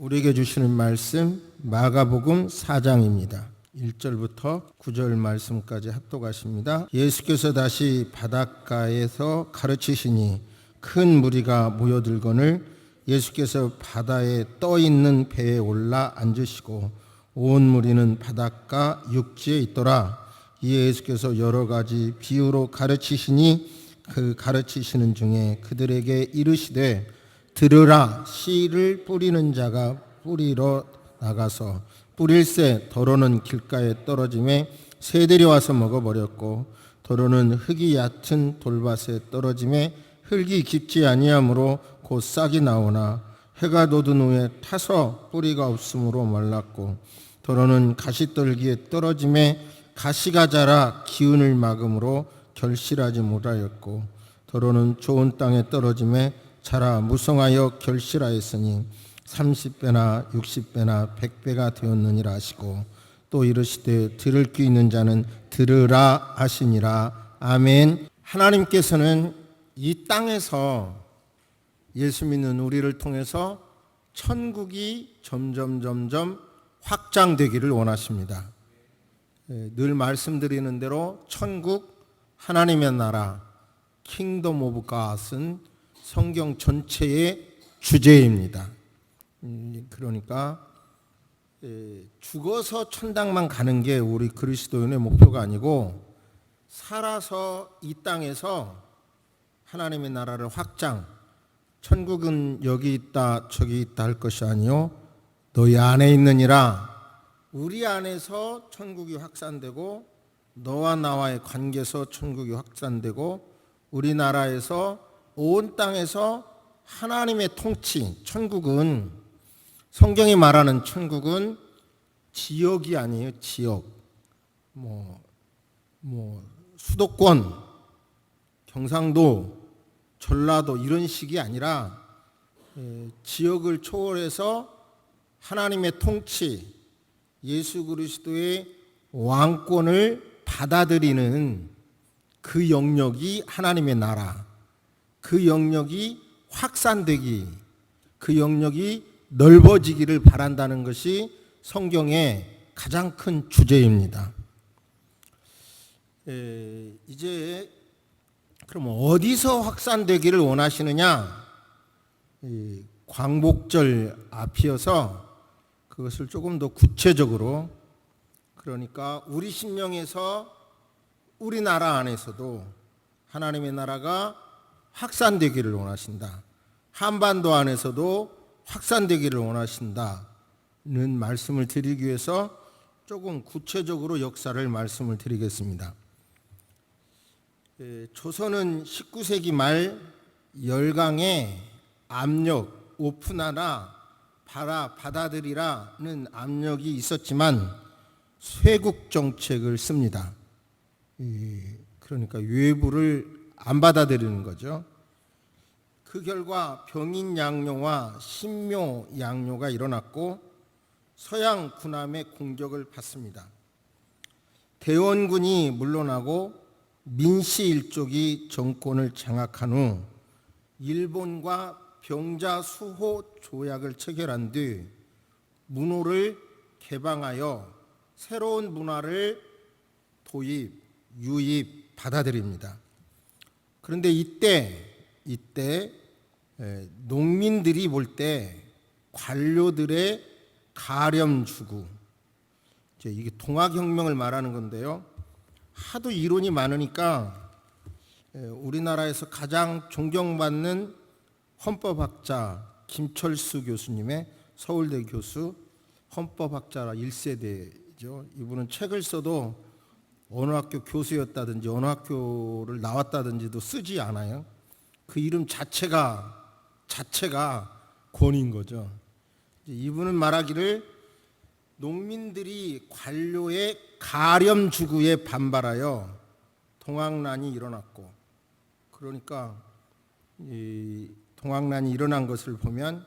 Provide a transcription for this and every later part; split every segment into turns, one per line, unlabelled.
우리에게 주시는 말씀 마가복음 4장입니다. 1절부터 9절 말씀까지 합독하십니다. 예수께서 다시 바닷가에서 가르치시니 큰 무리가 모여들거늘 예수께서 바다에 떠 있는 배에 올라 앉으시고 온 무리는 바닷가 육지에 있더라. 이에 예수께서 여러 가지 비유로 가르치시니 그 가르치시는 중에 그들에게 이르시되 들으라. 씨를 뿌리는 자가 뿌리러 나가서 뿌릴새 더러는 길가에 떨어짐에 새들이 와서 먹어버렸고 더러는 흙이 얕은 돌밭에 떨어짐에 흙이 깊지 아니하므로 곧 싹이 나오나 해가 돋은 후에 타서 뿌리가 없으므로 말랐고 더러는 가시떨기에 떨어짐에 가시가 자라 기운을 막음으로 결실하지 못하였고 더러는 좋은 땅에 떨어짐에 자라 무성하여 결실하였으니 30배나 60배나 100배가 되었느니라 하시고 또 이르시되 들을 귀 있는 자는 들으라 하시니라. 아멘. 하나님께서는 이 땅에서 예수 믿는 우리를 통해서 천국이 점점 확장되기를 원하십니다. 늘 말씀드리는 대로 천국, 하나님의 나라, 킹덤 오브 갓은 성경 전체의 주제입니다. 그러니까 죽어서 천당만 가는 게 우리 그리스도인의 목표가 아니고 살아서 이 땅에서 하나님의 나라를 확장, 천국은 여기 있다 저기 있다 할 것이 아니요 너희 안에 있느니라. 우리 안에서 천국이 확산되고 너와 나와의 관계에서 천국이 확산되고 우리나라에서 온 땅에서 하나님의 통치, 천국은 성경이 말하는 천국은 지역이 아니에요. 지역, 수도권, 경상도, 전라도 이런 식이 아니라 지역을 초월해서 하나님의 통치, 예수 그리스도의 왕권을 받아들이는 그 영역이 하나님의 나라. 그 영역이 확산되기, 그 영역이 넓어지기를 바란다는 것이 성경의 가장 큰 주제입니다. 이제 그럼 어디서 확산되기를 원하시느냐? 광복절 앞이어서 그것을 조금 더 구체적으로, 그러니까 우리 심령에서 우리나라 안에서도 하나님의 나라가 확산되기를 원하신다. 한반도 안에서도 확산되기를 원하신다는 말씀을 드리기 위해서 조금 구체적으로 역사를 말씀을 드리겠습니다. 조선은 19세기 말 열강의 압력, 오픈하라, 받아들이라는 압력이 있었지만 쇄국 정책을 씁니다. 그러니까 외부를 안 받아들이는 거죠. 그 결과 병인 양요와 신묘 양요가 일어났고 서양 군함의 공격을 받습니다. 대원군이 물러나고 민씨 일족이 정권을 장악한 후 일본과 병자 수호 조약을 체결한 뒤 문호를 개방하여 새로운 문화를 도입, 유입, 받아들입니다. 그런데 이때 농민들이 볼 때 관료들의 가렴주구, 이게 동학혁명을 말하는 건데요. 하도 이론이 많으니까 우리나라에서 가장 존경받는 헌법학자 김철수 교수님의 서울대 교수, 헌법학자 1세대죠. 이분은 책을 써도 어느 학교 교수였다든지 어느 학교를 나왔다든지도 쓰지 않아요. 그 이름 자체가 권위인 거죠. 이분은 말하기를 농민들이 관료의 가렴주구에 반발하여 동학난이 일어났고, 그러니까 이 동학난이 일어난 것을 보면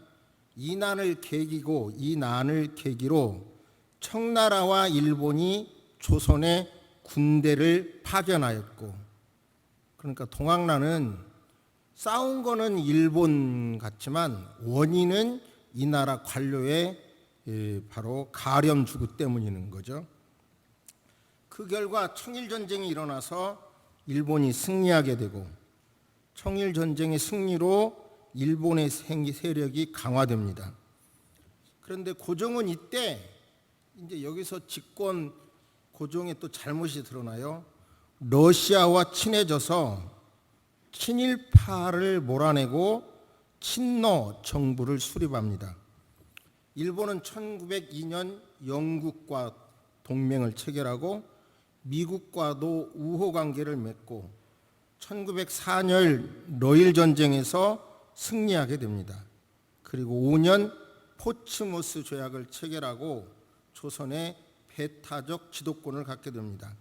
이 난을 계기로 청나라와 일본이 조선에 군대를 파견하였고, 그러니까 동학난은 싸운 거는 일본 같지만 원인은 이 나라 관료의 바로 가렴주구 때문인 거죠. 그 결과 청일전쟁이 일어나서 일본이 승리하게 되고 청일전쟁의 승리로 일본의 세력이 강화됩니다. 그런데 고종은 이때 이제 여기서 집권 고종의 또 잘못이 드러나요. 러시아와 친해져서 친일파를 몰아내고 친러 정부를 수립합니다. 일본은 1902년 영국과 동맹을 체결하고 미국과도 우호 관계를 맺고 1904년 러일 전쟁에서 승리하게 됩니다. 그리고 5년 포츠모스 조약을 체결하고 조선의 배타적 지도권을 갖게 됩니다.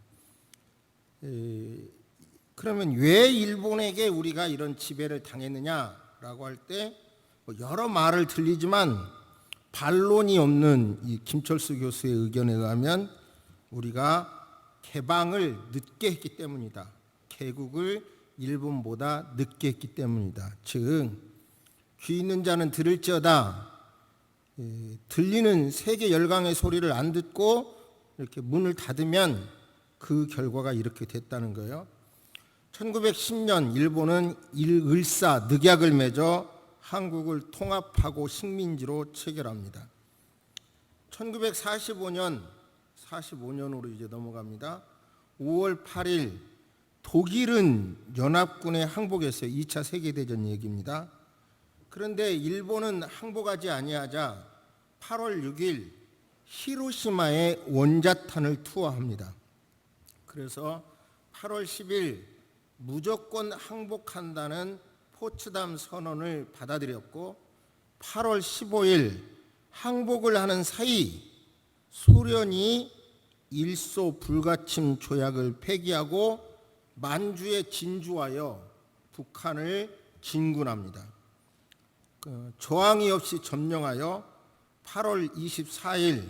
그러면 왜 일본에게 우리가 이런 지배를 당했느냐라고 할 때 여러 말을 들리지만 반론이 없는 이 김철수 교수의 의견에 의하면 우리가 개방을 늦게 했기 때문이다. 개국을 일본보다 늦게 했기 때문이다. 즉 귀 있는 자는 들을지어다. 들리는 세계 열강의 소리를 안 듣고 이렇게 문을 닫으면 그 결과가 이렇게 됐다는 거예요. 1910년 일본은 을사 늑약을 맺어 한국을 통합하고 식민지로 체결합니다. 1945년으로 이제 넘어갑니다. 5월 8일 독일은 연합군에 항복했어요. 2차 세계대전 얘기입니다. 그런데 일본은 항복하지 아니하자 8월 6일 히로시마에 원자탄을 투하합니다. 그래서 8월 10일 무조건 항복한다는 포츠담 선언을 받아들였고 8월 15일 항복을 하는 사이 소련이 일소 불가침 조약을 폐기하고 만주에 진주하여 북한을 진군합니다. 저항이 없이 점령하여 8월 24일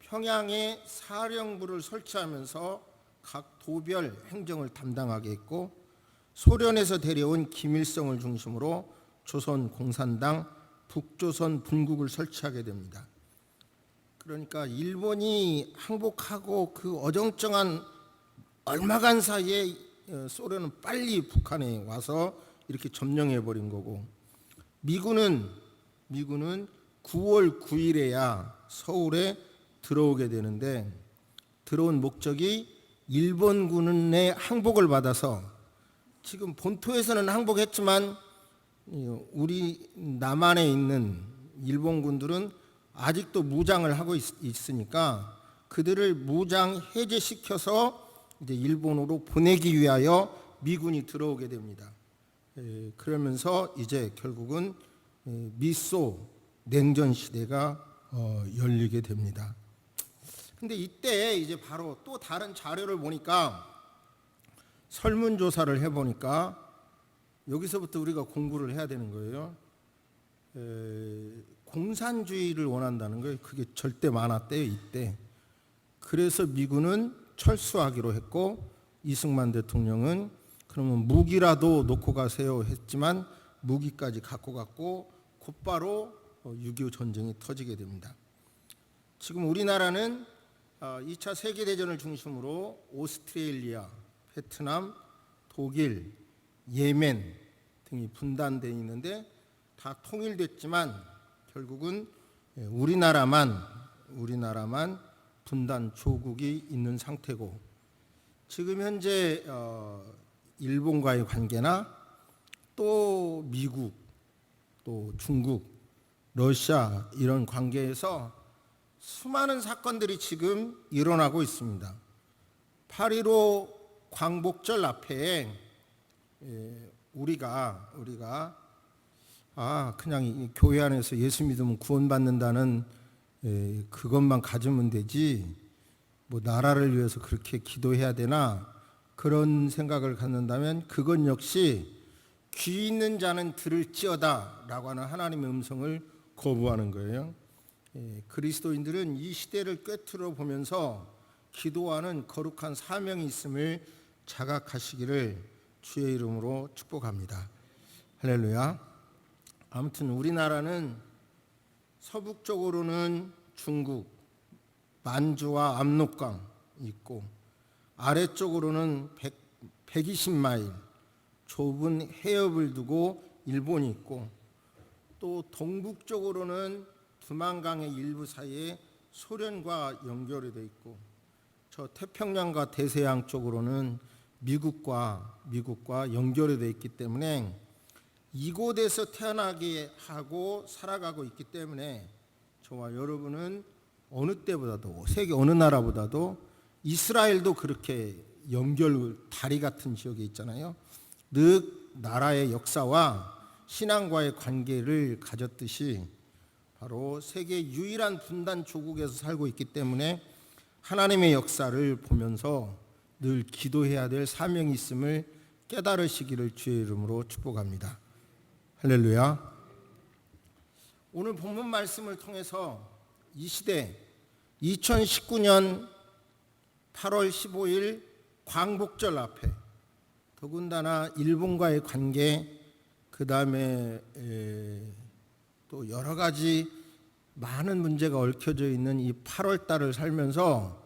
평양에 사령부를 설치하면서 각 도별 행정을 담당하게 했고 소련에서 데려온 김일성을 중심으로 조선공산당 북조선 분국을 설치하게 됩니다. 그러니까 일본이 항복하고 그 어정쩡한 얼마간 사이에 소련은 빨리 북한에 와서 이렇게 점령해버린 거고 미군은 9월 9일에야 서울에 들어오게 되는데 들어온 목적이 일본군의 항복을 받아서 지금 본토에서는 항복했지만 우리 남한에 있는 일본군들은 아직도 무장을 하고 있으니까 그들을 무장 해제시켜서 이제 일본으로 보내기 위하여 미군이 들어오게 됩니다. 그러면서 이제 결국은 미소 냉전 시대가 열리게 됩니다. 근데 이때 이제 바로 또 다른 자료를 보니까 설문조사를 해보니까 여기서부터 우리가 공부를 해야 되는 거예요. 공산주의를 원한다는 거예요. 그게 절대 많았대요 이때. 그래서 미군은 철수하기로 했고 이승만 대통령은 그러면 무기라도 놓고 가세요 했지만 무기까지 갖고 갔고 곧바로 6.25 전쟁이 터지게 됩니다. 지금 우리나라는 2차 세계대전을 중심으로 오스트레일리아, 베트남, 독일, 예멘 등이 분단되어 있는데 다 통일됐지만 결국은 우리나라만 분단 조국이 있는 상태고 지금 현재 일본과의 관계나 또 미국, 또 중국, 러시아 이런 관계에서 수많은 사건들이 지금 일어나고 있습니다. 8.15 광복절 앞에 우리가 그냥 이 교회 안에서 예수 믿으면 구원받는다는 그것만 가지면 되지 뭐 나라를 위해서 그렇게 기도해야 되나 그런 생각을 갖는다면 그건 역시 귀 있는 자는 들을지어다 라고 하는 하나님의 음성을 거부하는 거예요. 그리스도인들은 이 시대를 꿰뚫어 보면서 기도하는 거룩한 사명이 있음을 자각하시기를 주의 이름으로 축복합니다. 할렐루야. 아무튼 우리나라는 서북쪽으로는 중국, 만주와 압록강 있고 아래쪽으로는 120마일 좁은 해협을 두고 일본이 있고 또 동북쪽으로는 두만강의 일부 사이에 소련과 연결이 돼 있고 저 태평양과 대서양 쪽으로는 미국과 연결이 돼 있기 때문에 이곳에서 태어나게 하고 살아가고 있기 때문에 저와 여러분은 어느 때보다도 세계 어느 나라보다도 이스라엘도 그렇게 연결 다리 같은 지역에 있잖아요. 늘 나라의 역사와 신앙과의 관계를 가졌듯이 바로 세계 유일한 분단 조국에서 살고 있기 때문에 하나님의 역사를 보면서 늘 기도해야 될 사명이 있음을 깨달으시기를 주의 이름으로 축복합니다. 할렐루야. 오늘 본문 말씀을 통해서 이 시대 2019년 8월 15일 광복절 앞에 더군다나 일본과의 관계 그 다음에 또 여러 가지 많은 문제가 얽혀져 있는 이 8월 달을 살면서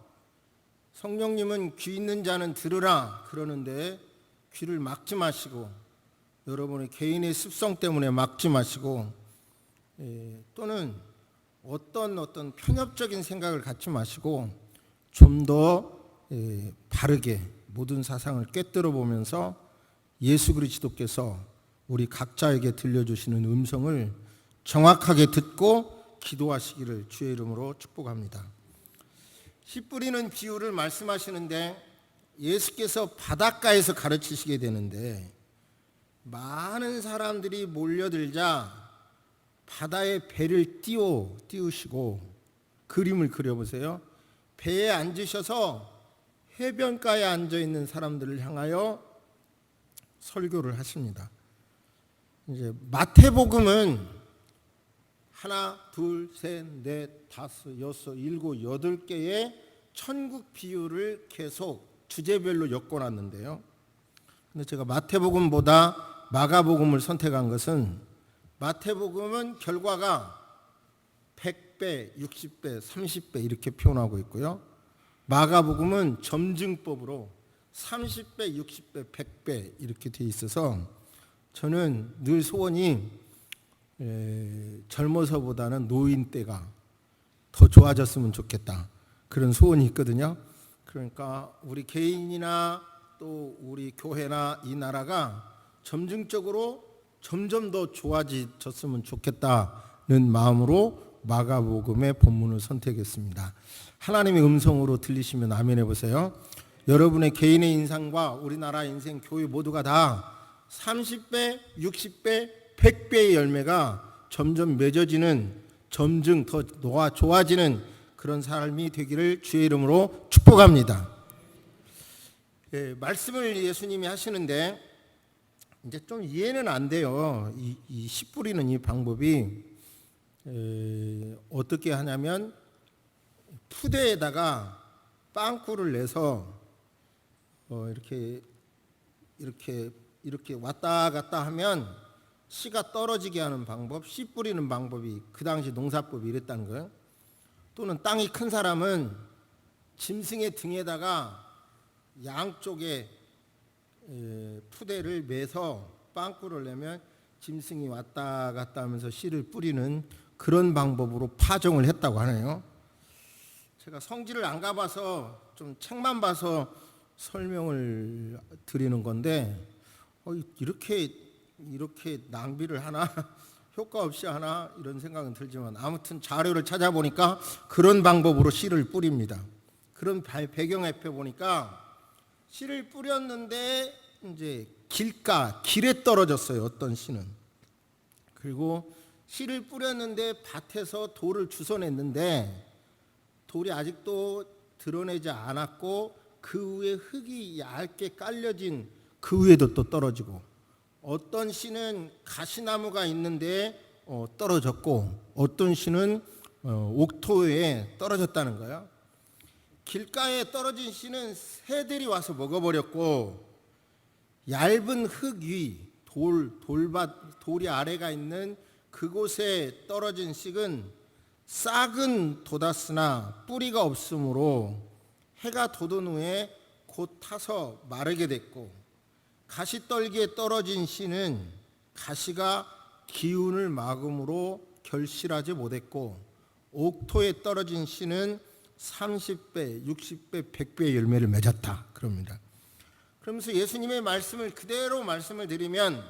성령님은 귀 있는 자는 들으라 그러는데 귀를 막지 마시고 여러분의 개인의 습성 때문에 막지 마시고 또는 어떤 편협적인 생각을 갖지 마시고 좀 더 바르게 모든 사상을 꿰뚫어 보면서 예수 그리스도께서 우리 각자에게 들려주시는 음성을 정확하게 듣고 기도하시기를 주의 이름으로 축복합니다. 씨 뿌리는 비유를 말씀하시는데 예수께서 바닷가에서 가르치시게 되는데 많은 사람들이 몰려들자 바다에 배를 띄우시고 그림을 그려보세요. 배에 앉으셔서 해변가에 앉아있는 사람들을 향하여 설교를 하십니다. 이제 마태복음은 하나, 둘, 셋, 넷, 다섯, 여섯, 일곱, 여덟 개의 천국 비유를 계속 주제별로 엮어놨는데요. 근데 제가 마태복음보다 마가복음을 선택한 것은 마태복음은 결과가 100배, 60배, 30배 이렇게 표현하고 있고요. 마가복음은 점증법으로 30배, 60배, 100배 이렇게 돼 있어서 저는 늘 소원이 젊어서보다는 노인 때가 더 좋아졌으면 좋겠다. 그런 소원이 있거든요. 그러니까 우리 개인이나 또 우리 교회나 이 나라가 점증적으로 점점 더 좋아졌으면 좋겠다는 마음으로 마가복음의 본문을 선택했습니다. 하나님의 음성으로 들리시면 아멘 해보세요. 여러분의 개인의 인생과 우리나라 인생, 교회 모두가 다 30배, 60배, 100배의 열매가 점점 맺어지는, 점증 더 좋아지는 그런 삶이 되기를 주의 이름으로 축복합니다. 말씀을 예수님이 하시는데 이제 좀 이해는 안 돼요. 이 씨 뿌리는 이 방법이 어떻게 하냐면 푸대에다가 빵꾸를 내서 이렇게 왔다 갔다 하면 씨가 떨어지게 하는 방법, 씨 뿌리는 방법이 그 당시 농사법이 이랬다는 거예요. 또는 땅이 큰 사람은 짐승의 등에다가 양쪽에 푸대를 매서 빵꾸를 내면 짐승이 왔다 갔다 하면서 씨를 뿌리는 그런 방법으로 파종을 했다고 하네요. 제가 성지를 안 가봐서 좀 책만 봐서 설명을 드리는 건데 이렇게 낭비를 하나 효과 없이 하나 이런 생각은 들지만 아무튼 자료를 찾아보니까 그런 방법으로 씨를 뿌립니다. 그런 배경에 보니까 씨를 뿌렸는데 이제 길에 떨어졌어요. 어떤 씨는. 그리고 씨를 뿌렸는데 밭에서 돌을 주워냈는데 돌이 아직도 드러내지 않았고 그 위에 흙이 얇게 깔려진 그 위에도 또 떨어지고 어떤 씨는 가시나무가 있는데 떨어졌고 어떤 씨는 옥토에 떨어졌다는 거예요. 길가에 떨어진 씨는 새들이 와서 먹어버렸고 얇은 흙 위, 돌이 아래가 있는 그곳에 떨어진 씨는 싹은 돋았으나 뿌리가 없으므로 해가 돋은 후에 곧 타서 마르게 됐고, 가시떨기에 떨어진 씨는 가시가 기운을 막음으로 결실하지 못했고, 옥토에 떨어진 씨는 30배, 60배, 100배의 열매를 맺었다 그럽니다. 그러면서 예수님의 말씀을 그대로 말씀을 드리면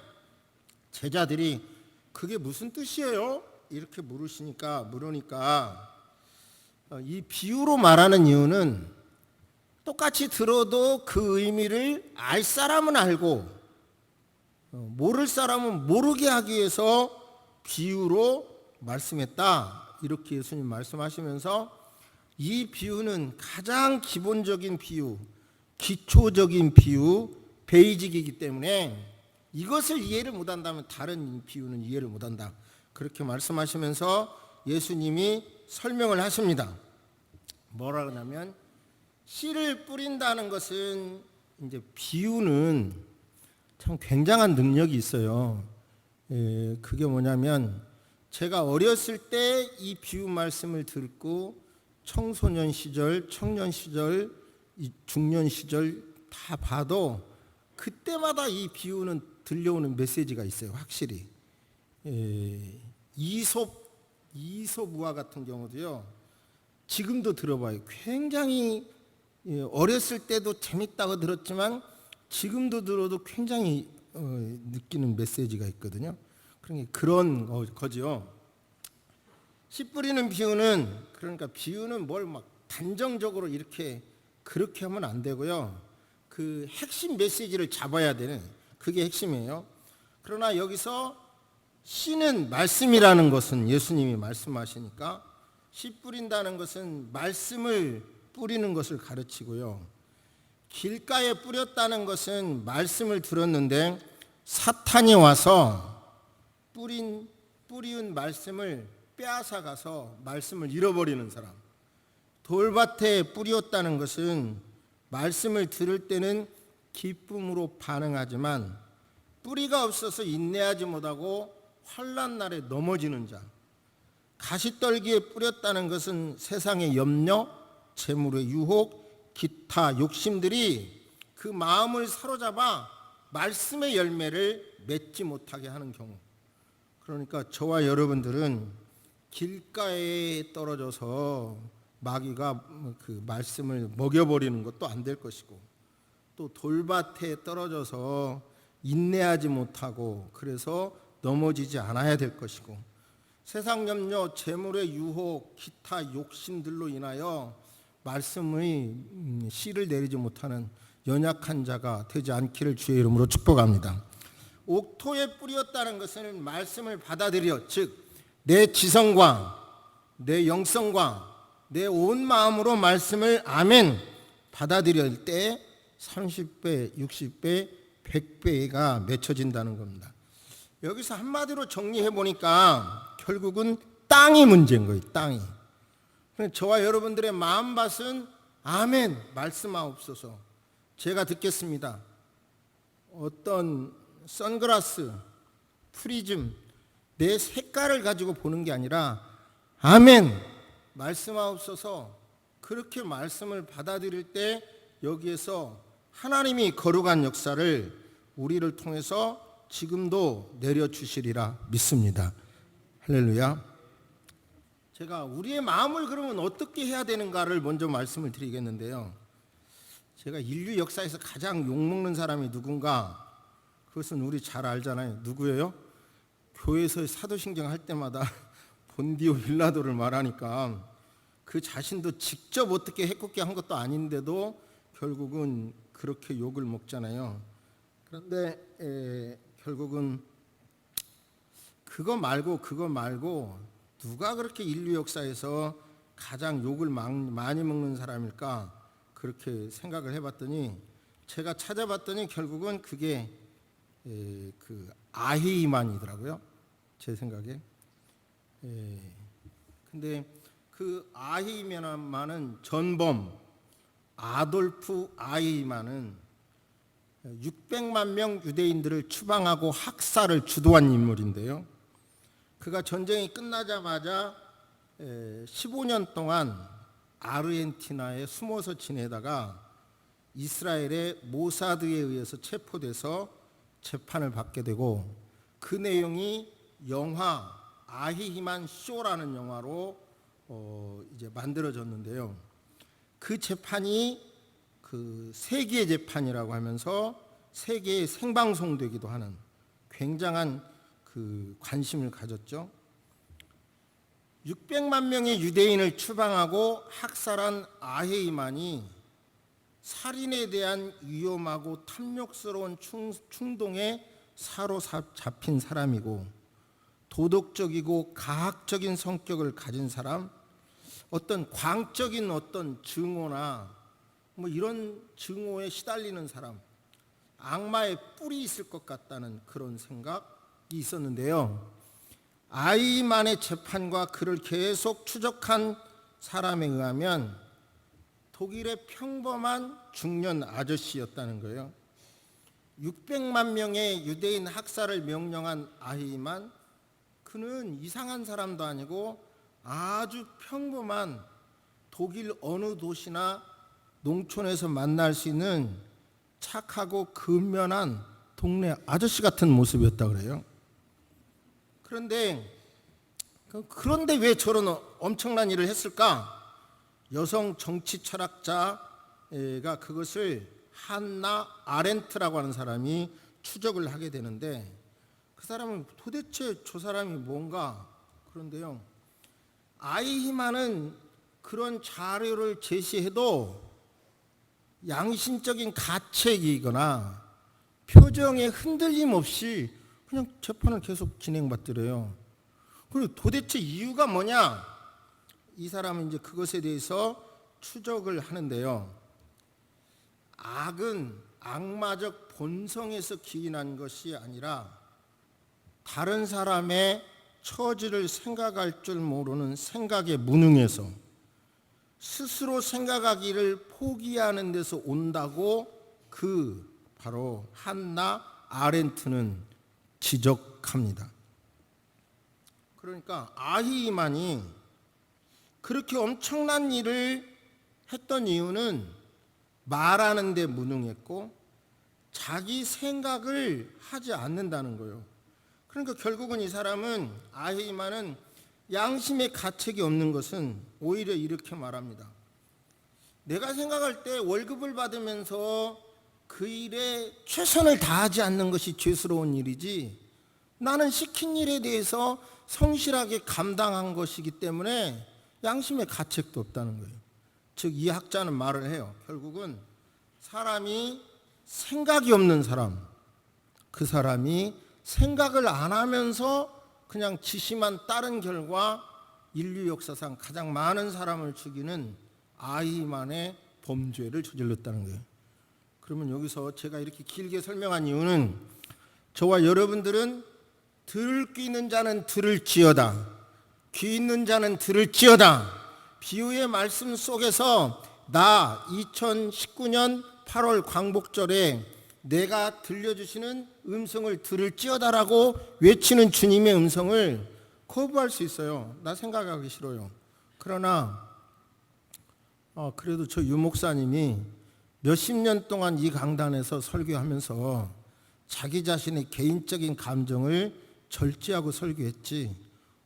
제자들이 그게 무슨 뜻이에요? 이렇게 물으니까 이 비유로 말하는 이유는 똑같이 들어도 그 의미를 알 사람은 알고 모를 사람은 모르게 하기 위해서 비유로 말씀했다, 이렇게 예수님 말씀하시면서 이 비유는 가장 기본적인 비유, 기초적인 비유, 베이직이기 때문에 이것을 이해를 못한다면 다른 비유는 이해를 못한다, 그렇게 말씀하시면서 예수님이 설명을 하십니다. 뭐라 그러냐면 씨를 뿌린다는 것은, 이제 비유는 참 굉장한 능력이 있어요. 그게 뭐냐면 제가 어렸을 때 이 비유 말씀을 듣고 청소년 시절, 청년 시절, 중년 시절 다 봐도 그때마다 이 비유는 들려오는 메시지가 있어요. 확실히 이솝우화 같은 경우도요, 지금도 들어봐요. 굉장히 어렸을 때도 재밌다고 들었지만 지금도 들어도 굉장히 느끼는 메시지가 있거든요. 그런 거죠. 씨 뿌리는 비유는, 그러니까 비유는 뭘 막 단정적으로 이렇게 그렇게 하면 안 되고요. 그 핵심 메시지를 잡아야 되는, 그게 핵심이에요. 그러나 여기서 씨는 말씀이라는 것은 예수님이 말씀하시니까 씨 뿌린다는 것은 말씀을 뿌리는 것을 가르치고요. 길가에 뿌렸다는 것은 말씀을 들었는데 사탄이 와서 뿌리운 말씀을 빼앗아 가서 말씀을 잃어버리는 사람. 돌밭에 뿌렸다는 것은 말씀을 들을 때는 기쁨으로 반응하지만 뿌리가 없어서 인내하지 못하고 환난 날에 넘어지는 자. 가시떨기에 뿌렸다는 것은 세상의 염려, 재물의 유혹, 기타 욕심들이 그 마음을 사로잡아 말씀의 열매를 맺지 못하게 하는 경우. 그러니까 저와 여러분들은 길가에 떨어져서 마귀가 그 말씀을 먹여버리는 것도 안 될 것이고, 또 돌밭에 떨어져서 인내하지 못하고 그래서 넘어지지 않아야 될 것이고, 세상 염려, 재물의 유혹, 기타 욕심들로 인하여 말씀의 씨를 내리지 못하는 연약한 자가 되지 않기를 주의 이름으로 축복합니다. 옥토에 뿌렸다는 것은 말씀을 받아들여, 즉 내 지성과 내 영성과 내 온 마음으로 말씀을 아멘 받아들일 때 30배, 60배, 100배가 맺혀진다는 겁니다. 여기서 한마디로 정리해 보니까 결국은 땅이 문제인 거예요. 땅이. 저와 여러분들의 마음밭은 아멘 말씀하옵소서. 제가 듣겠습니다. 어떤 선글라스, 프리즘, 내 색깔을 가지고 보는 게 아니라 아멘 말씀하옵소서. 그렇게 말씀을 받아들일 때 여기에서 하나님이 거룩한 역사를 우리를 통해서 지금도 내려주시리라 믿습니다. 할렐루야. 제가 우리의 마음을 그러면 어떻게 해야 되는가를 먼저 말씀을 드리겠는데요. 제가 인류 역사에서 가장 욕먹는 사람이 누군가, 그것은 우리 잘 알잖아요. 누구예요? 교회에서 사도신경 할 때마다 본디오 빌라도를 말하니까 그 자신도 직접 어떻게 해롭게 한 것도 아닌데도 결국은 그렇게 욕을 먹잖아요. 그런데 결국은 그거 말고 누가 그렇게 인류 역사에서 가장 욕을 많이 먹는 사람일까, 그렇게 생각을 해봤더니, 제가 찾아봤더니 결국은 그게 그 아히만이더라고요, 제 생각에. 근데 그 아히만은 전범 아돌프 아히만은 600만 명 유대인들을 추방하고 학살을 주도한 인물인데요. 그가 전쟁이 끝나자마자 15년 동안 아르헨티나에 숨어서 지내다가 이스라엘의 모사드에 의해서 체포돼서 재판을 받게 되고, 그 내용이 영화 아히히만 쇼라는 영화로 이제 만들어졌는데요. 그 재판이 그 세계 재판이라고 하면서 세계에 생방송되기도 하는 굉장한 그 관심을 가졌죠. 600만 명의 유대인을 추방하고 학살한 아히히만이 살인에 대한 위험하고 탐욕스러운 충동에 사로잡힌 사람이고, 도덕적이고 가학적인 성격을 가진 사람, 어떤 광적인 어떤 증오나 뭐 이런 증오에 시달리는 사람, 악마의 뿔이 있을 것 같다는 그런 생각이 있었는데요. 아히히만의 재판과 그를 계속 추적한 사람에 의하면 독일의 평범한 중년 아저씨였다는 거예요. 600만 명의 유대인 학살을 명령한 아히히만, 그는 이상한 사람도 아니고 아주 평범한 독일 어느 도시나 농촌에서 만날 수 있는 착하고 근면한 동네 아저씨 같은 모습이었다 그래요. 그런데 왜 저런 엄청난 일을 했을까? 여성 정치 철학자가 그것을 한나 아렌트라고 하는 사람이 추적을 하게 되는데, 그 사람은 도대체 저 사람이 뭔가. 그런데요, 아히히만은 그런 자료를 제시해도 양심적인 가책이거나 표정에 흔들림 없이 그냥 재판을 계속 진행받더래요. 그리고 도대체 이유가 뭐냐? 이 사람은 이제 그것에 대해서 추적을 하는데요. 악은 악마적 본성에서 기인한 것이 아니라 다른 사람의 처지를 생각할 줄 모르는 생각의 무능에서, 스스로 생각하기를 포기하는 데서 온다고 바로 한나 아렌트는 지적합니다. 그러니까 아히히만이 그렇게 엄청난 일을 했던 이유는 말하는 데 무능했고 자기 생각을 하지 않는다는 거예요. 그러니까 결국은 이 사람은, 아히히만은 양심의 가책이 없는 것은 오히려 이렇게 말합니다. 내가 생각할 때 월급을 받으면서 그 일에 최선을 다하지 않는 것이 죄스러운 일이지, 나는 시킨 일에 대해서 성실하게 감당한 것이기 때문에 양심의 가책도 없다는 거예요. 즉 이 학자는 말을 해요. 결국은 사람이 생각이 없는 사람, 그 사람이 생각을 안 하면서 그냥 지시만 따른 결과 인류 역사상 가장 많은 사람을 죽이는 아히히만의 범죄를 저질렀다는 거예요. 그러면 여기서 제가 이렇게 길게 설명한 이유는, 저와 여러분들은 들을 귀 있는 자는 들을지어다, 귀 있는 자는 들을지어다, 비유의 말씀 속에서 나 2019년 8월 광복절에 내가 들려주시는 음성을 들을지어다라고 외치는 주님의 음성을 거부할 수 있어요. 나 생각하기 싫어요. 그러나 그래도 저 유 목사님이 몇십 년 동안 이 강단에서 설교하면서 자기 자신의 개인적인 감정을 절제하고 설교했지,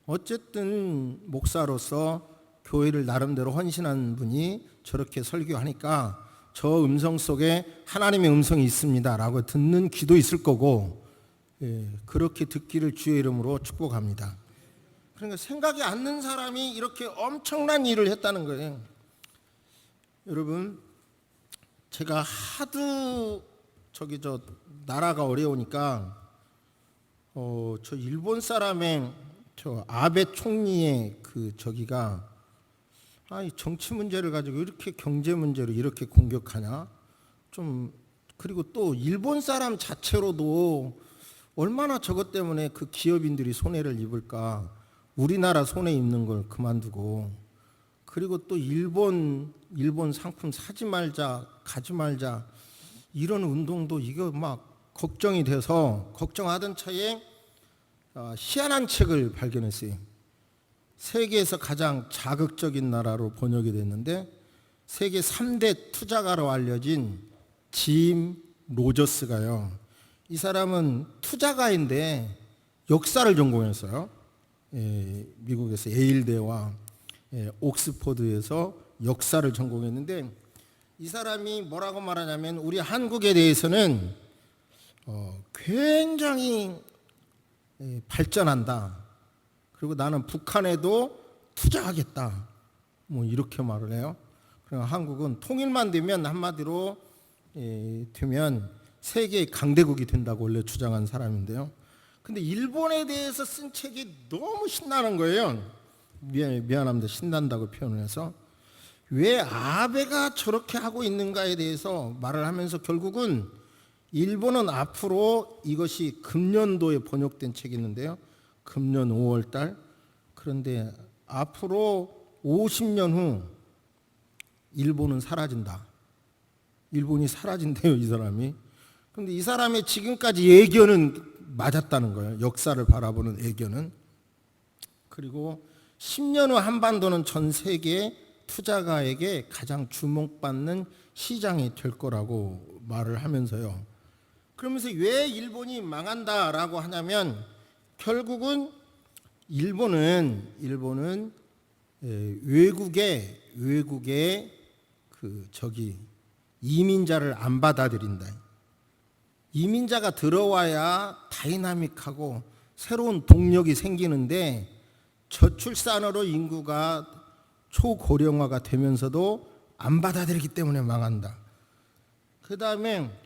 어쨌든 목사로서 교회를 나름대로 헌신한 분이 저렇게 설교하니까 저 음성 속에 하나님의 음성이 있습니다라고 듣는 귀도 있을 거고, 그렇게 듣기를 주의 이름으로 축복합니다. 그러니까 생각이 않는 사람이 이렇게 엄청난 일을 했다는 거예요. 여러분, 제가 하도 나라가 어려우니까 저 일본 사람의 저 아베 총리의 이 정치 문제를 가지고 이렇게 경제 문제로 이렇게 공격하냐? 그리고 또 일본 사람 자체로도 얼마나 저것 때문에 그 기업인들이 손해를 입을까? 우리나라 손해 입는 걸 그만두고, 그리고 또 일본 상품 사지 말자, 가지 말자, 이런 운동도 이거 막 걱정이 돼서 걱정하던 차에 희한한 책을 발견했어요. 세계에서 가장 자극적인 나라로 번역이 됐는데 세계 3대 투자가로 알려진 짐 로저스가요. 이 사람은 투자가인데 역사를 전공했어요. 미국에서 예일대와 옥스퍼드에서 역사를 전공했는데 이 사람이 뭐라고 말하냐면 우리 한국에 대해서는 굉장히 발전한다. 그리고 나는 북한에도 투자하겠다. 뭐 이렇게 말을 해요. 그러니까 한국은 통일만 되면 한마디로 되면 세계의 강대국이 된다고 원래 주장한 사람인데요. 근데 일본에 대해서 쓴 책이 너무 신나는 거예요. 미안합니다. 신난다고 표현을 해서. 왜 아베가 저렇게 하고 있는가에 대해서 말을 하면서 결국은 일본은 앞으로 이것이 금년도에 번역된 책이 있는데요. 금년 5월 달. 그런데 앞으로 50년 후 일본은 사라진다. 일본이 사라진대요, 이 사람이. 그런데 이 사람의 지금까지 예견은 맞았다는 거예요. 역사를 바라보는 예견은. 그리고 10년 후 한반도는 전 세계 투자가에게 가장 주목받는 시장이 될 거라고 말을 하면서요. 그러면서 왜 일본이 망한다라고 하냐면 결국은 일본은 외국의 이민자를 안 받아들인다. 이민자가 들어와야 다이나믹하고 새로운 동력이 생기는데 저출산으로 인구가 초고령화가 되면서도 안 받아들이기 때문에 망한다. 그 다음에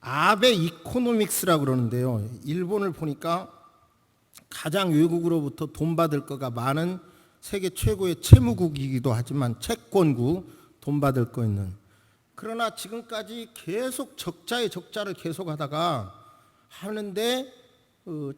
아베 이코노믹스라고 그러는데요. 일본을 보니까 가장 외국으로부터 돈 받을 거가 많은 세계 최고의 채무국이기도 하지만 채권국, 돈 받을 거 있는. 그러나 지금까지 계속 적자의 적자를 계속하다가 하는데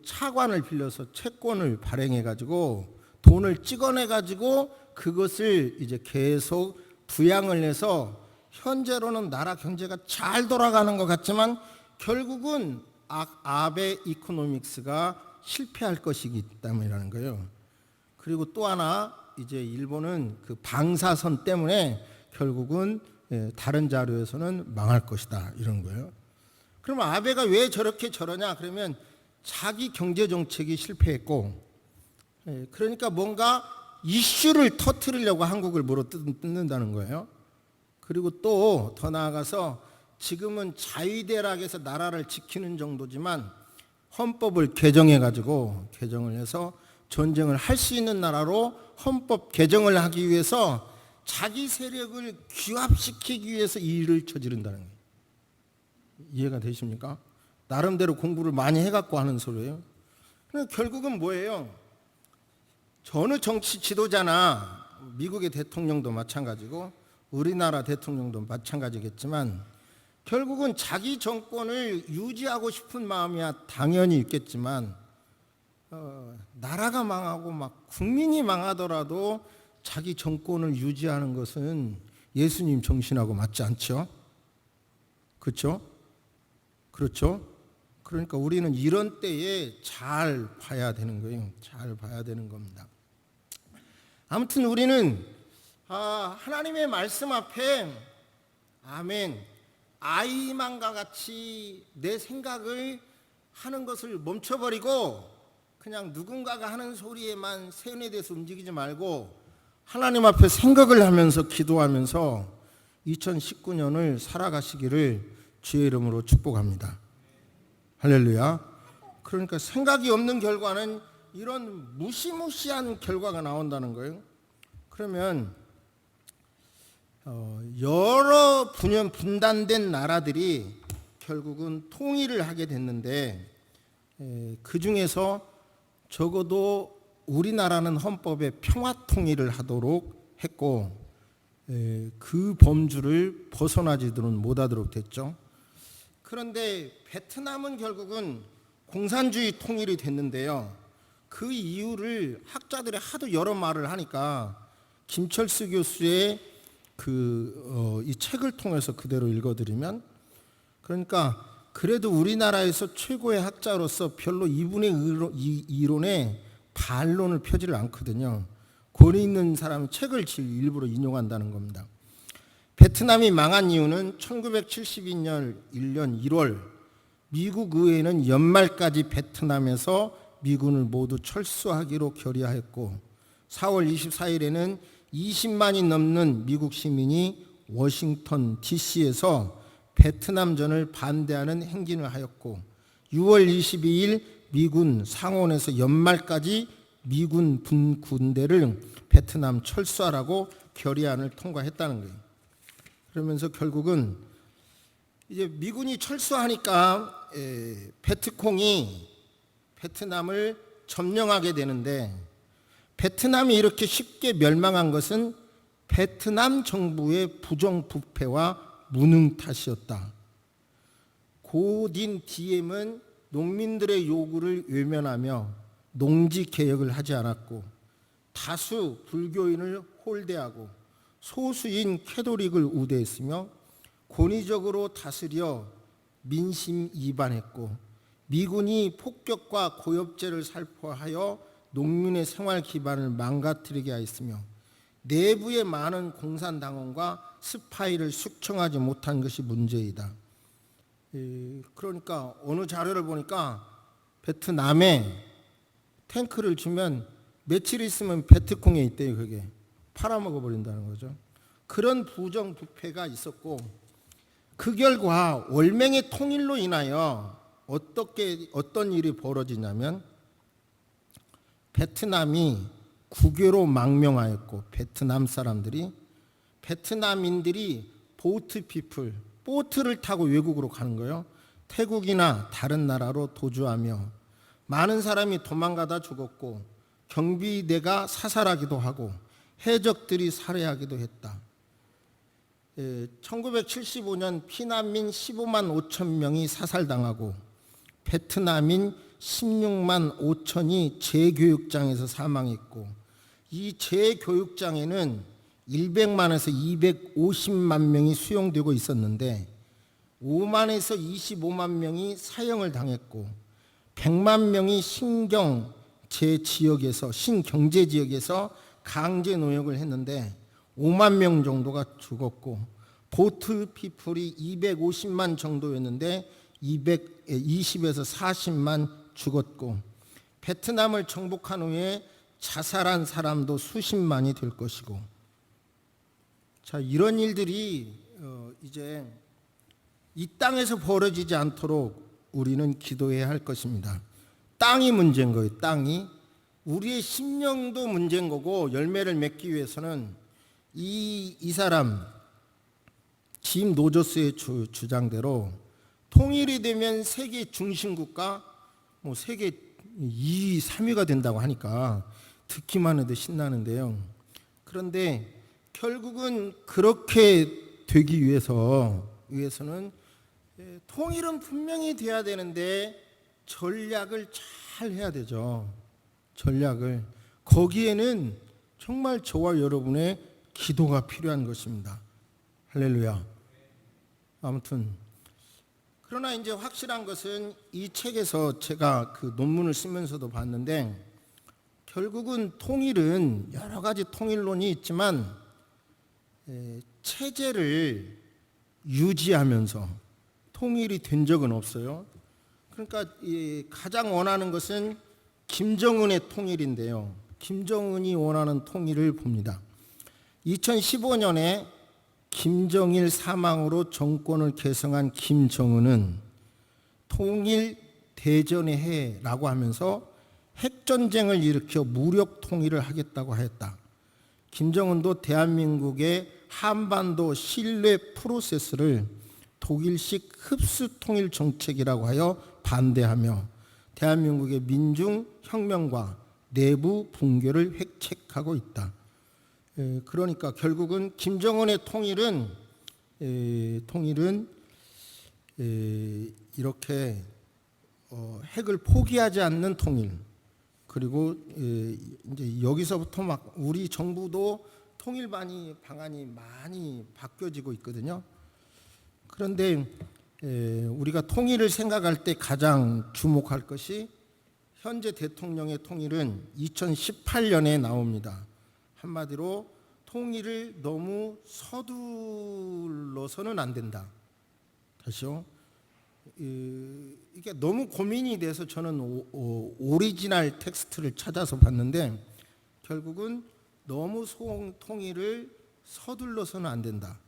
차관을 빌려서 채권을 발행해가지고 돈을 찍어내가지고 그것을 이제 계속 부양을 해서 현재로는 나라 경제가 잘 돌아가는 것 같지만 결국은 아베 이코노믹스가 실패할 것이기 때문이라는 거예요. 그리고 또 하나 이제 일본은 그 방사선 때문에 결국은 다른 자료에서는 망할 것이다 이런 거예요. 그러면 아베가 왜 저러냐 그러면 자기 경제 정책이 실패했고 그러니까 뭔가 이슈를 터뜨리려고 한국을 물어뜯는다는 거예요. 그리고 또 더 나아가서 지금은 자위대락에서 나라를 지키는 정도지만 헌법을 개정을 해서 전쟁을 할 수 있는 나라로 헌법 개정을 하기 위해서 자기 세력을 규합시키기 위해서 이 일을 저지른다는 거예요. 이해가 되십니까? 나름대로 공부를 많이 해갖고 하는 소리예요. 그러니까 결국은 뭐예요? 어느 정치 지도자나 미국의 대통령도 마찬가지고 우리나라 대통령도 마찬가지겠지만 결국은 자기 정권을 유지하고 싶은 마음이야 당연히 있겠지만 나라가 망하고 막 국민이 망하더라도 자기 정권을 유지하는 것은 예수님 정신하고 맞지 않죠? 그렇죠? 그렇죠? 그러니까 우리는 이런 때에 잘 봐야 되는 거예요. 잘 봐야 되는 겁니다. 아무튼 우리는 하나님의 말씀 앞에 아멘 아이만과 같이 내 생각을 하는 것을 멈춰버리고 그냥 누군가가 하는 소리에만 세뇌돼서 움직이지 말고 하나님 앞에 생각을 하면서 기도하면서 2019년을 살아가시기를 주의 이름으로 축복합니다. 할렐루야. 그러니까 생각이 없는 결과는 이런 무시무시한 결과가 나온다는 거예요. 그러면 여러 분단된 나라들이 결국은 통일을 하게 됐는데 그 중에서 적어도 우리나라는 헌법에 평화통일을 하도록 했고 그 범주를 벗어나지들은 못하도록 됐죠. 그런데 베트남은 결국은 공산주의 통일이 됐는데요. 그 이유를 학자들이 하도 여러 말을 하니까 김철수 교수의 이 책을 통해서 그대로 읽어드리면 그러니까 그래도 우리나라에서 최고의 학자로서 별로 이분의 이론에 반론을 펴지를 않거든요. 권위 있는 사람은 책을 일부러 인용한다는 겁니다. 베트남이 망한 이유는 1972년 1월 미국 의회는 연말까지 베트남에서 미군을 모두 철수하기로 결의하였고 4월 24일에는 20만이 넘는 미국 시민이 워싱턴 DC에서 베트남전을 반대하는 행진을 하였고 6월 22일 미군 상원에서 연말까지 미군 군대를 베트남 철수하라고 결의안을 통과했다는 거예요. 그러면서 결국은 이제 미군이 철수하니까 베트콩이 베트남을 점령하게 되는데 베트남이 이렇게 쉽게 멸망한 것은 베트남 정부의 부정부패와 무능 탓이었다. 고딘 디엠은 농민들의 요구를 외면하며 농지 개혁을 하지 않았고 다수 불교인을 홀대하고 소수인 캐톨릭을 우대했으며 권위적으로 다스려 민심 이반했고 미군이 폭격과 고엽제를 살포하여 농민의 생활 기반을 망가뜨리게 하였으며 내부의 많은 공산당원과 스파이를 숙청하지 못한 것이 문제이다. 그러니까 어느 자료를 보니까 베트남에 탱크를 주면 며칠 있으면 베트콩에 있대요. 그게 팔아먹어 버린다는 거죠. 그런 부정부패가 있었고 그 결과 월맹의 통일로 인하여 어떤 일이 벌어지냐면 베트남이 국외로 망명하였고 베트남 사람들이 베트남인들이 보트를 타고 외국으로 가는 거예요. 태국이나 다른 나라로 도주하며 많은 사람이 도망가다 죽었고 경비대가 사살하기도 하고 해적들이 살해하기도 했다. 1975년 피난민 15만 5천 명이 사살당하고 베트남인 16만 5천이 재교육장에서 사망했고 이 재교육장에는 100만에서 250만 명이 수용되고 있었는데 5만에서 25만 명이 사형을 당했고 100만 명이 신경제 지역에서 강제 노역을 했는데 5만 명 정도가 죽었고 보트 피플이 250만 정도였는데 220에서 40만 죽었고 베트남을 정복한 후에 자살한 사람도 수십만이 될 것이고 자 이런 일들이 이제 이 땅에서 벌어지지 않도록 우리는 기도해야 할 것입니다. 땅이 문제인 거예요. 땅이 우리의 심령도 문제인 거고 열매를 맺기 위해서는 이 사람 짐 노조스의 주장대로 통일이 되면 세계 중심국가 세계 2위, 3위가 된다고 하니까 듣기만 해도 신나는데요. 그런데 결국은 그렇게 되기 위해서는 통일은 분명히 돼야 되는데 전략을 잘 해야 되죠. 전략을. 거기에는 정말 저와 여러분의 기도가 필요한 것입니다. 할렐루야. 아무튼 그러나 이제 확실한 것은 이 책에서 제가 그 논문을 쓰면서도 봤는데 결국은 통일은 여러 가지 통일론이 있지만 체제를 유지하면서 통일이 된 적은 없어요. 그러니까 가장 원하는 것은 김정은의 통일인데요. 김정은이 원하는 통일을 봅니다. 2015년에 김정일 사망으로 정권을 계승한 김정은은 통일 대전의 해라고 하면서 핵전쟁을 일으켜 무력 통일을 하겠다고 했다. 김정은도 대한민국의 한반도 신뢰 프로세스를 독일식 흡수 통일 정책이라고 하여 반대하며 대한민국의 민중혁명과 내부 붕괴를 획책하고 있다. 그러니까 결국은 김정은의 통일은 이렇게 핵을 포기하지 않는 통일 그리고 이제 여기서부터 막 우리 정부도 통일 방안이 많이 바뀌어지고 있거든요. 그런데 우리가 통일을 생각할 때 가장 주목할 것이 현재 대통령의 통일은 2018년에 나옵니다. 한마디로 통일을 너무 서둘러서는 안 된다. 다시요. 이게 너무 고민이 돼서 저는 오리지널 텍스트를 찾아서 봤는데 결국은 너무 통일을 서둘러서는 안 된다.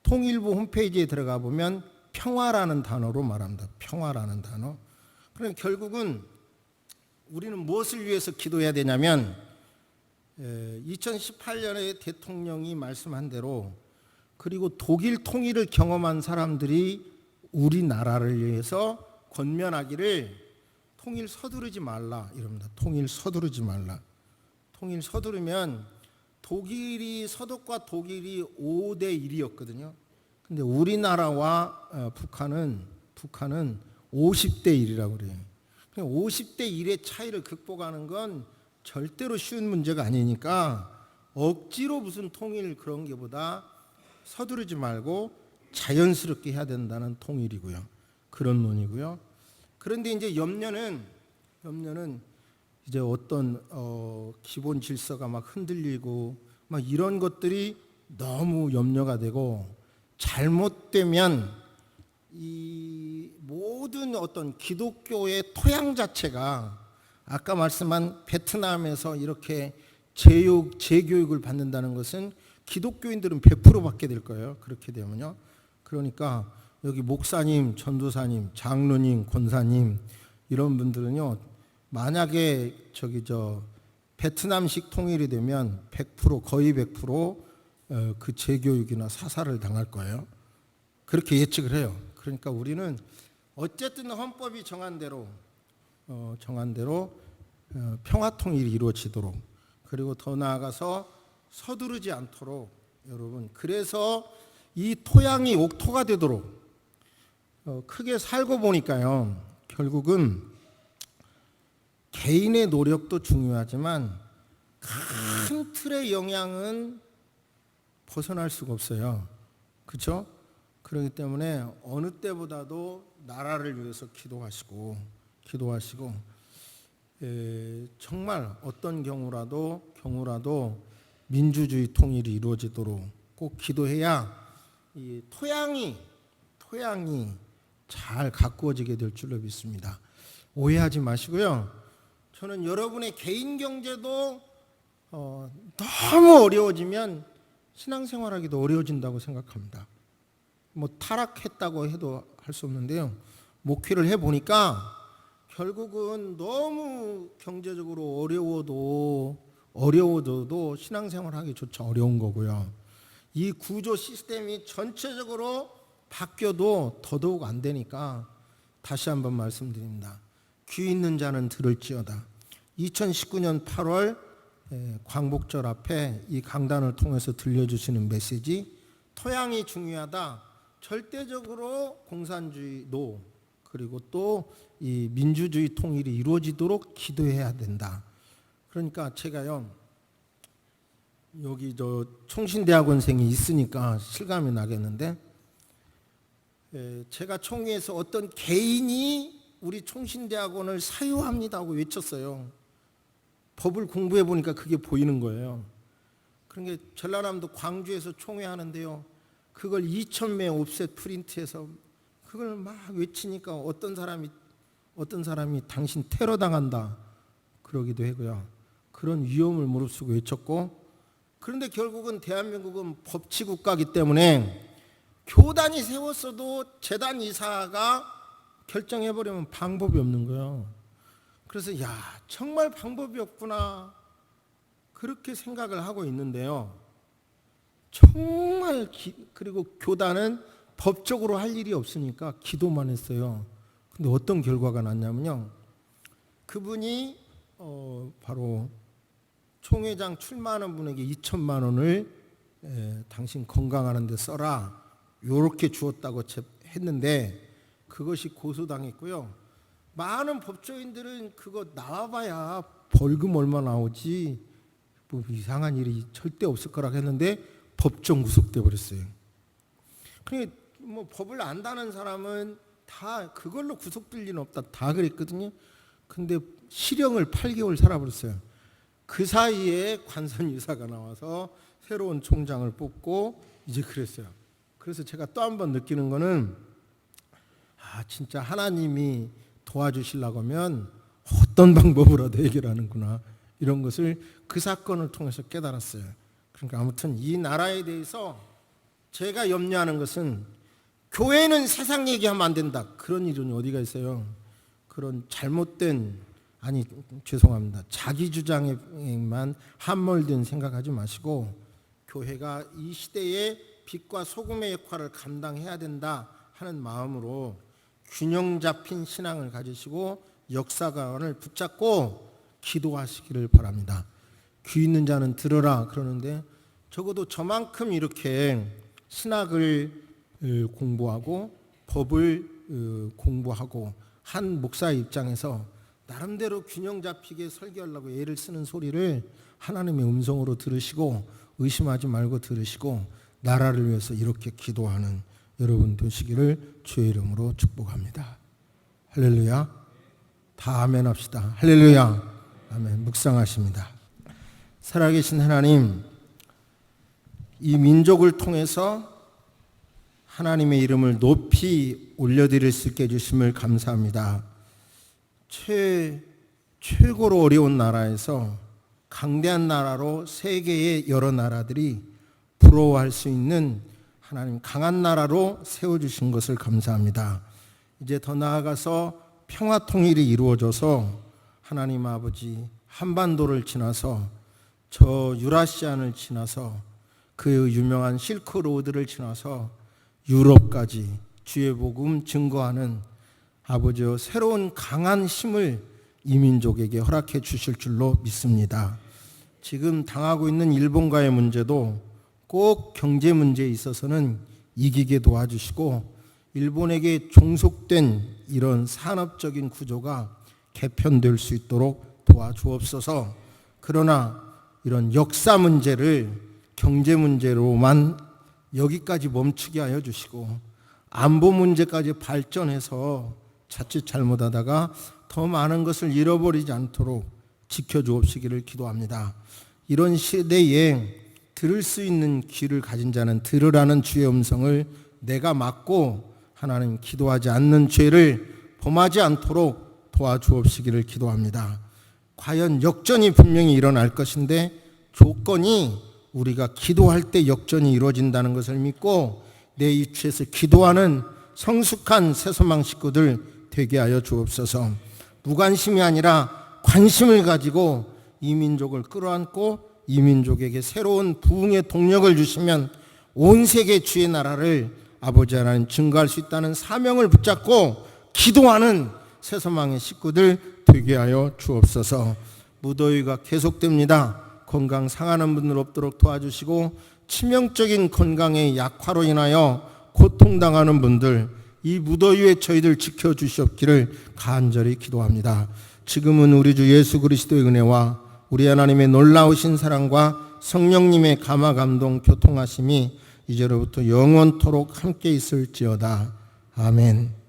통일부 홈페이지에 들어가 보면 평화라는 단어로 말합니다. 평화라는 단어. 그러니까 결국은 우리는 무엇을 위해서 기도해야 되냐면 2018년에 대통령이 말씀한 대로 그리고 독일 통일을 경험한 사람들이 우리나라를 위해서 권면하기를 통일 서두르지 말라 이럽니다. 통일 서두르지 말라. 통일 서두르면 독일이 서독과 독일이 5대 1이었거든요. 근데 우리나라와 북한은 50대 1이라고 그래요. 50대 1의 차이를 극복하는 건 절대로 쉬운 문제가 아니니까 억지로 무슨 통일 그런 게보다 서두르지 말고 자연스럽게 해야 된다는 통일이고요. 그런 논이고요. 그런데 이제 염려는 이제 어떤 기본 질서가 막 흔들리고 막 이런 것들이 너무 염려가 되고 잘못되면 이 모든 어떤 기독교의 토양 자체가 아까 말씀한 베트남에서 이렇게 재교육을 받는다는 것은 기독교인들은 100% 받게 될 거예요. 그렇게 되면요. 그러니까 여기 목사님, 전도사님, 장로님, 권사님 이런 분들은요. 만약에 베트남식 통일이 되면 100% 거의 100% 그 재교육이나 사살을 당할 거예요. 그렇게 예측을 해요. 그러니까 우리는 어쨌든 헌법이 정한 대로 평화 통일이 이루어지도록 그리고 더 나아가서 서두르지 않도록 여러분 그래서 이 토양이 옥토가 되도록 크게 살고 보니까요. 결국은 개인의 노력도 중요하지만 큰 틀의 영향은 벗어날 수가 없어요. 그렇죠? 그렇기 때문에 어느 때보다도 나라를 위해서 기도하시고 정말 어떤 경우라도 민주주의 통일이 이루어지도록 꼭 기도해야 이 토양이 잘 가꾸어지게 될 줄로 믿습니다. 오해하지 마시고요. 저는 여러분의 개인 경제도 너무 어려워지면 신앙생활하기도 어려워진다고 생각합니다. 뭐 타락했다고 해도 할 수 없는데요. 목회를 해보니까 결국은 너무 경제적으로 어려워져도 신앙생활하기조차 어려운 거고요. 이 구조 시스템이 전체적으로 바뀌어도 더더욱 안 되니까 다시 한번 말씀드립니다. 귀 있는 자는 들을지어다. 2019년 8월 광복절 앞에 이 강단을 통해서 들려주시는 메시지 토양이 중요하다. 절대적으로 공산주의 그리고 또 이 민주주의 통일이 이루어지도록 기도해야 된다. 그러니까 제가요 여기 총신대학원생이 있으니까 실감이 나겠는데 제가 총회에서 어떤 개인이 우리 총신대학원을 사유합니다고 외쳤어요. 법을 공부해 보니까 그게 보이는 거예요. 그러니까 전라남도 광주에서 총회하는데요. 그걸 2,000매 옵셋 프린트해서 그걸 막 외치니까 어떤 사람이 당신 테러 당한다 그러기도 하고요. 그런 위험을 무릅쓰고 외쳤고 그런데 결국은 대한민국은 법치국가이기 때문에 교단이 세웠어도 재단 이사가 결정해버리면 방법이 없는 거예요. 그래서 정말 방법이 없구나 그렇게 생각을 하고 있는데요. 정말 그리고 교단은 법적으로 할 일이 없으니까 기도만 했어요. 근데 어떤 결과가 났냐면요. 그분이 바로 총회장 출마하는 분에게 2천만 원을 당신 건강하는 데 써라 이렇게 주었다고 했는데 그것이 고소당했고요. 많은 법조인들은 그거 나와봐야 벌금 얼마 나오지 뭐 이상한 일이 절대 없을 거라고 했는데 법정 구속돼 버렸어요. 그러니까 뭐 법을 안다는 사람은 다 그걸로 구속될 일은 없다 다 그랬거든요. 근데 실형을 8개월 살아버렸어요. 그 사이에 관선유사가 나와서 새로운 총장을 뽑고 이제 그랬어요. 그래서 제가 또 한 번 느끼는 거는 진짜 하나님이 도와주시려고 하면 어떤 방법으로도 해결하는구나, 이런 것을 그 사건을 통해서 깨달았어요. 그러니까 아무튼 이 나라에 대해서 제가 염려하는 것은, 교회는 세상 얘기하면 안 된다, 그런 이론이 어디가 있어요. 그런 잘못된, 죄송합니다, 자기 주장에만 함몰된 생각하지 마시고, 교회가 이 시대에 빛과 소금의 역할을 감당해야 된다 하는 마음으로 균형 잡힌 신앙을 가지시고 역사관을 붙잡고 기도하시기를 바랍니다. 귀 있는 자는 들으라 그러는데, 적어도 저만큼 이렇게 신학을 공부하고 법을 공부하고 한 목사의 입장에서 나름대로 균형 잡히게 설교하려고 애를 쓰는 소리를 하나님의 음성으로 들으시고 의심하지 말고 들으시고 나라를 위해서 이렇게 기도하는 여러분 되시기를 주의 이름으로 축복합니다. 할렐루야. 다 아멘 합시다. 할렐루야. 아멘. 묵상하십니다. 살아계신 하나님, 이 민족을 통해서 하나님의 이름을 높이 올려드릴 수 있게 해주심을 감사합니다. 최고로 어려운 나라에서 강대한 나라로 세계의 여러 나라들이 부러워할 수 있는 하나님 강한 나라로 세워주신 것을 감사합니다. 이제 더 나아가서 평화 통일이 이루어져서 하나님 아버지 한반도를 지나서 저 유라시안을 지나서 그 유명한 실크로드를 지나서 유럽까지 주의 복음 증거하는 아버지여 새로운 강한 힘을 이 민족에게 허락해 주실 줄로 믿습니다. 지금 당하고 있는 일본과의 문제도 꼭 경제 문제에 있어서는 이기게 도와주시고 일본에게 종속된 이런 산업적인 구조가 개편될 수 있도록 도와주옵소서. 그러나 이런 역사 문제를 경제 문제로만 여기까지 멈추게 하여 주시고 안보 문제까지 발전해서 자칫 잘못하다가 더 많은 것을 잃어버리지 않도록 지켜주옵시기를 기도합니다. 이런 시대에 들을 수 있는 귀를 가진 자는 들으라는 주의 음성을 내가 막고 하나님 기도하지 않는 죄를 범하지 않도록 도와주옵시기를 기도합니다. 과연 역전이 분명히 일어날 것인데 조건이 우리가 기도할 때 역전이 이루어진다는 것을 믿고 내 위치에서 기도하는 성숙한 새소망 식구들 되게 하여 주옵소서. 무관심이 아니라 관심을 가지고 이 민족을 끌어안고 이 민족에게 새로운 부흥의 동력을 주시면 온 세계 주의 나라를 아버지 하나님 증거할 수 있다는 사명을 붙잡고 기도하는 새소망의 식구들 되게 하여 주옵소서. 무더위가 계속됩니다. 건강 상하는 분들 없도록 도와주시고 치명적인 건강의 약화로 인하여 고통당하는 분들 이 무더위에 저희들 지켜주시옵기를 간절히 기도합니다. 지금은 우리 주 예수 그리스도의 은혜와 우리 하나님의 놀라우신 사랑과 성령님의 감화 감동 교통하심이 이제로부터 영원토록 함께 있을지어다. 아멘.